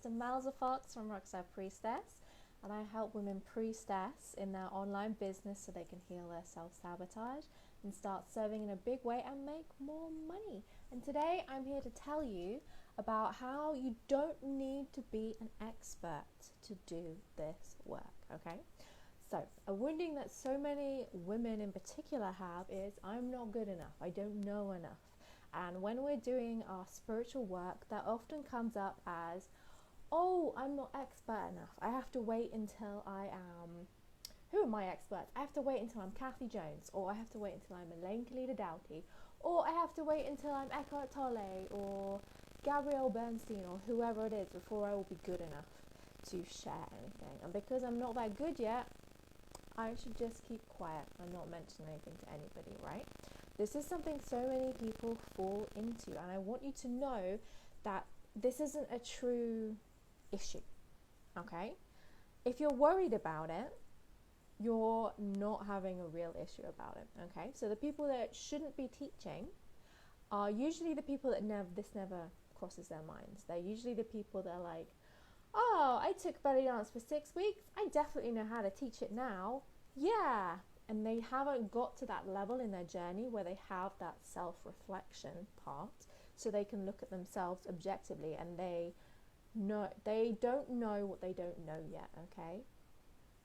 to Malza Fox from Rockstar Priestess, and I help women priestess in their online business so they can heal their self-sabotage and start serving in a big way and make more money. And today I'm here to tell you about how you don't need to be an expert to do this work, okay? So, a wounding that so many women in particular have is, I'm not good enough, I don't know enough. And when we're doing our spiritual work, that often comes up as, oh, I'm not expert enough. I have to wait until I am, who are my experts? I have to wait until I'm Kathy Jones, or I have to wait until I'm Elaine Kalida Doughty, or I have to wait until I'm Eckhart Tolle, or Gabrielle Bernstein, or whoever it is, before I will be good enough to share anything. And because I'm not that good yet, I should just keep quiet and not mention anything to anybody, right? This is something so many people fall into, and I want you to know that this isn't a true issue, okay? If you're worried about it, you're not having a real issue about it, okay? So the people that shouldn't be teaching are usually the people that this never crosses their minds. They're usually the people that are like, oh, I took belly dance for 6 weeks. I definitely know how to teach it now. Yeah. And they haven't got to that level in their journey where they have that self-reflection part so they can look at themselves objectively, and they don't know what they don't know yet, okay?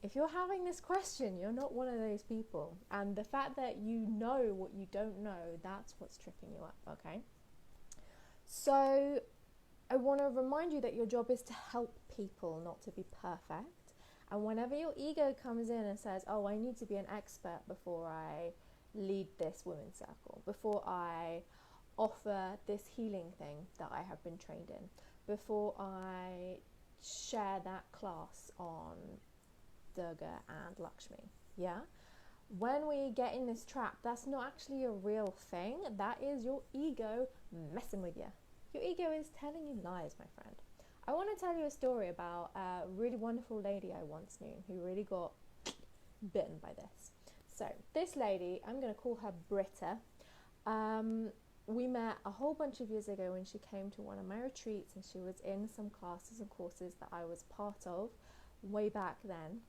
If you're having this question, you're not one of those people. And the fact that you know what you don't know, that's what's tripping you up, okay? So I want to remind you that your job is to help people, not to be perfect. And whenever your ego comes in and says, oh, I need to be an expert before I lead this women's circle, before I offer this healing thing that I have been trained in, before I share that class on Durga and Lakshmi, yeah? When we get in this trap, that's not actually a real thing. That is your ego messing with you. Your ego is telling you lies, my friend. I want to tell you a story about a really wonderful lady I once knew who really got bitten by this. So this lady, I'm going to call her Britta. We met a whole bunch of years ago when she came to one of my retreats, and she was in some classes and courses that I was part of way back then.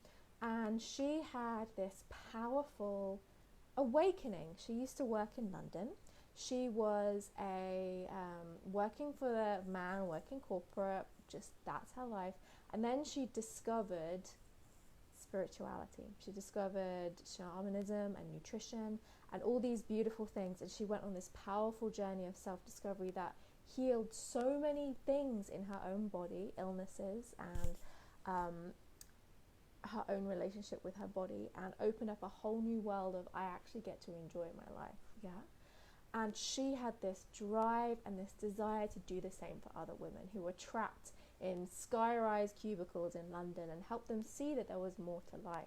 And she had this powerful awakening. She used to work in London. She was working for the man, working corporate, just that's her life. And then she discovered spirituality. She discovered shamanism and nutrition and all these beautiful things. And she went on this powerful journey of self-discovery that healed so many things in her own body, illnesses, and her own relationship with her body, and opened up a whole new world of, I actually get to enjoy my life, yeah? And she had this drive and this desire to do the same for other women who were trapped in sky-rise cubicles in London, and help them see that there was more to life.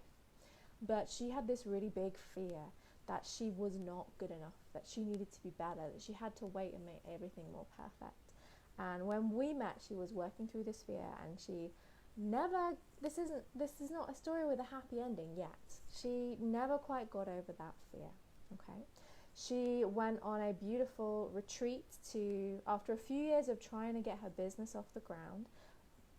But she had this really big fear that she was not good enough, that she needed to be better, that she had to wait and make everything more perfect. And when we met, she was working through this fear, and she never, this is not a story with a happy ending yet. She never quite got over that fear, okay? She went on a beautiful retreat after a few years of trying to get her business off the ground,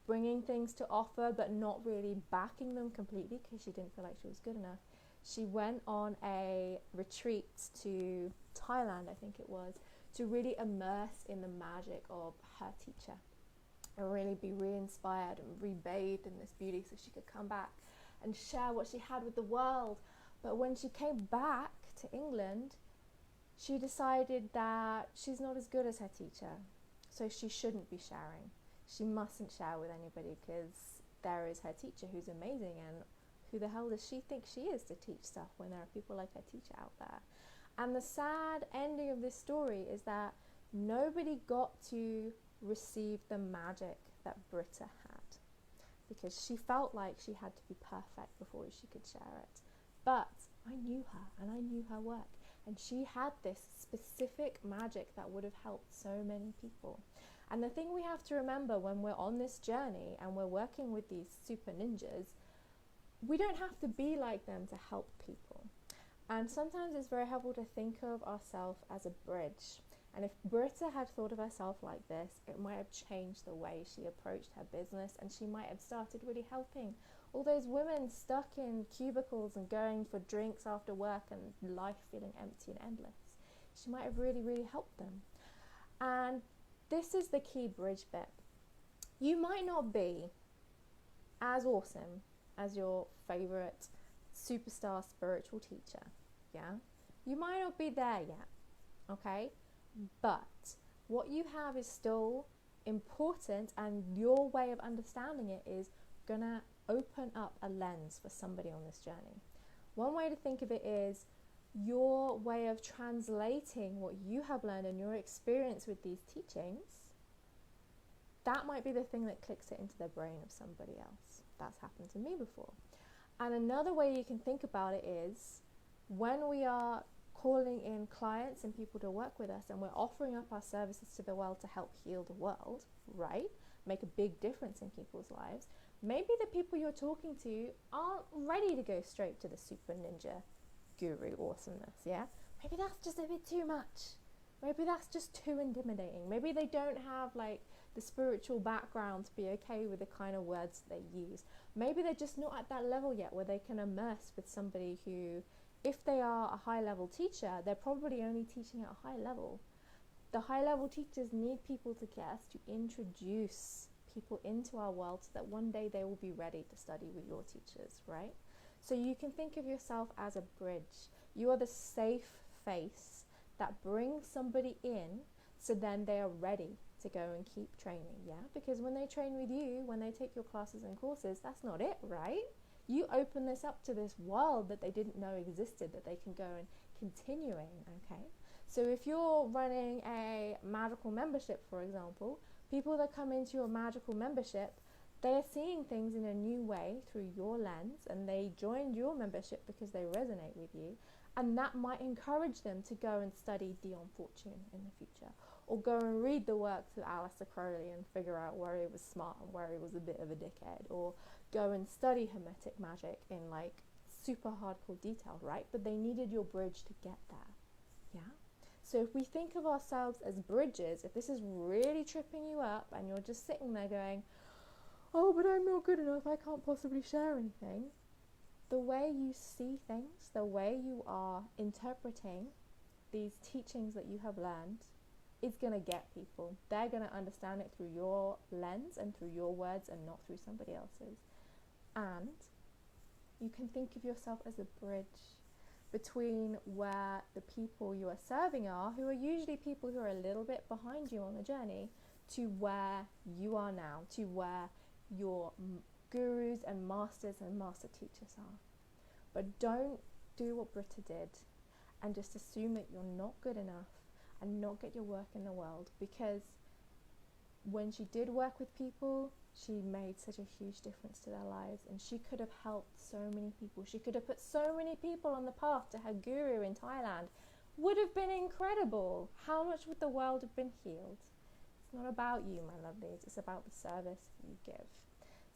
bringing things to offer but not really backing them completely because she didn't feel like she was good enough. She went on a retreat to Thailand, I think it was, to really immerse in the magic of her teacher and really be re-inspired and re-bathed in this beauty so she could come back and share what she had with the world. But when she came back to England, she decided that she's not as good as her teacher, so she shouldn't be sharing. She mustn't share with anybody because there is her teacher who's amazing, and who the hell does she think she is to teach stuff when there are people like her teacher out there? And the sad ending of this story is that nobody got to receive the magic that Britta had, because she felt like she had to be perfect before she could share it. But I knew her, and I knew her work, and she had this specific magic that would have helped so many people. And the thing we have to remember when we're on this journey and we're working with these super ninjas, we don't have to be like them to help people. And sometimes it's very helpful to think of ourselves as a bridge And if Britta had thought of herself like this, it might have changed the way she approached her business, and she might have started really helping all those women stuck in cubicles and going for drinks after work and life feeling empty and endless. She might have really, really helped them. And this is the key bridge bit. You might not be as awesome as your favorite superstar spiritual teacher, yeah? You might not be there yet, okay? But what you have is still important, and your way of understanding it is gonna open up a lens for somebody on this journey. One way to think of it is your way of translating what you have learned and your experience with these teachings. That might be the thing that clicks it into the brain of somebody else. That's happened to me before. And another way you can think about it is when we are calling in clients and people to work with us, and we're offering up our services to the world to help heal the world, right? Make a big difference in people's lives. Maybe the people you're talking to aren't ready to go straight to the super ninja guru awesomeness, yeah? Maybe that's just a bit too much. Maybe that's just too intimidating. Maybe they don't have like the spiritual background to be okay with the kind of words they use. Maybe they're just not at that level yet where they can immerse with somebody who, if they are a high level teacher, they're probably only teaching at a high level. The high level teachers need people to get us to introduce people into our world so that one day they will be ready to study with your teachers, right? So you can think of yourself as a bridge. You are the safe face that brings somebody in so then they are ready to go and keep training, yeah? Because when they train with you, when they take your classes and courses, that's not it, right? You open this up to this world that they didn't know existed, that they can go and continuing, okay? So if you're running a magical membership, for example, people that come into your magical membership, they are seeing things in a new way through your lens, and they joined your membership because they resonate with you, and that might encourage them to go and study Dion Fortune in the future, or go and read the works of Aleister Crowley and figure out where he was smart and where he was a bit of a dickhead, or go and study Hermetic magic in like super hardcore detail, right? But they needed your bridge to get there, yeah? So if we think of ourselves as bridges, if this is really tripping you up and you're just sitting there going, oh, but I'm not good enough, I can't possibly share anything, the way you see things, the way you are interpreting these teachings that you have learned is going to get people. They're going to understand it through your lens and through your words and not through somebody else's. And you can think of yourself as a bridge between where the people you are serving are, who are usually people who are a little bit behind you on the journey, to where you are now, to where your gurus and masters and master teachers are. But don't do what Britta did and just assume that you're not good enough and not get your work in the world, because when she did work with people, she made such a huge difference to their lives, and she could have helped so many people. She could have put so many people on the path to her guru in Thailand. Would have been incredible. How much would the world have been healed? It's not about you, my lovelies. It's about the service you give.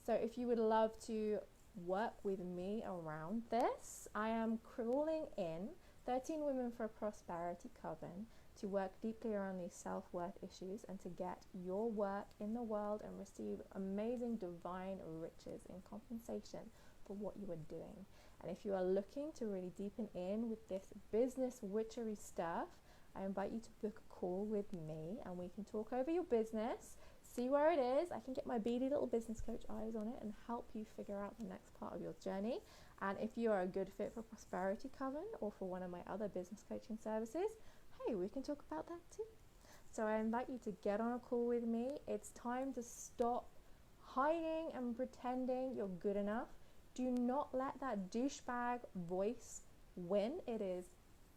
So if you would love to work with me around this, I am calling in 13 Women for a Prosperity Coven to work deeply around these self-worth issues and to get your work in the world and receive amazing divine riches in compensation for what you are doing. And if you are looking to really deepen in with this business witchery stuff, I invite you to book a call with me and we can talk over your business, see where it is. I can get my beady little business coach eyes on it and help you figure out the next part of your journey. And if you are a good fit for Prosperity Coven or for one of my other business coaching services, hey, we can talk about that too. So I invite you to get on a call with me. It's time to stop hiding and pretending you're good enough. Do not let that douchebag voice win. It is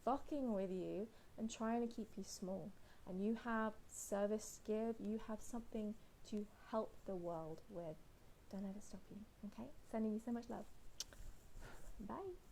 fucking with you and trying to keep you small. And you have service to give. You have something to help the world with. Don't let it stop you, okay? Sending you so much love. Bye.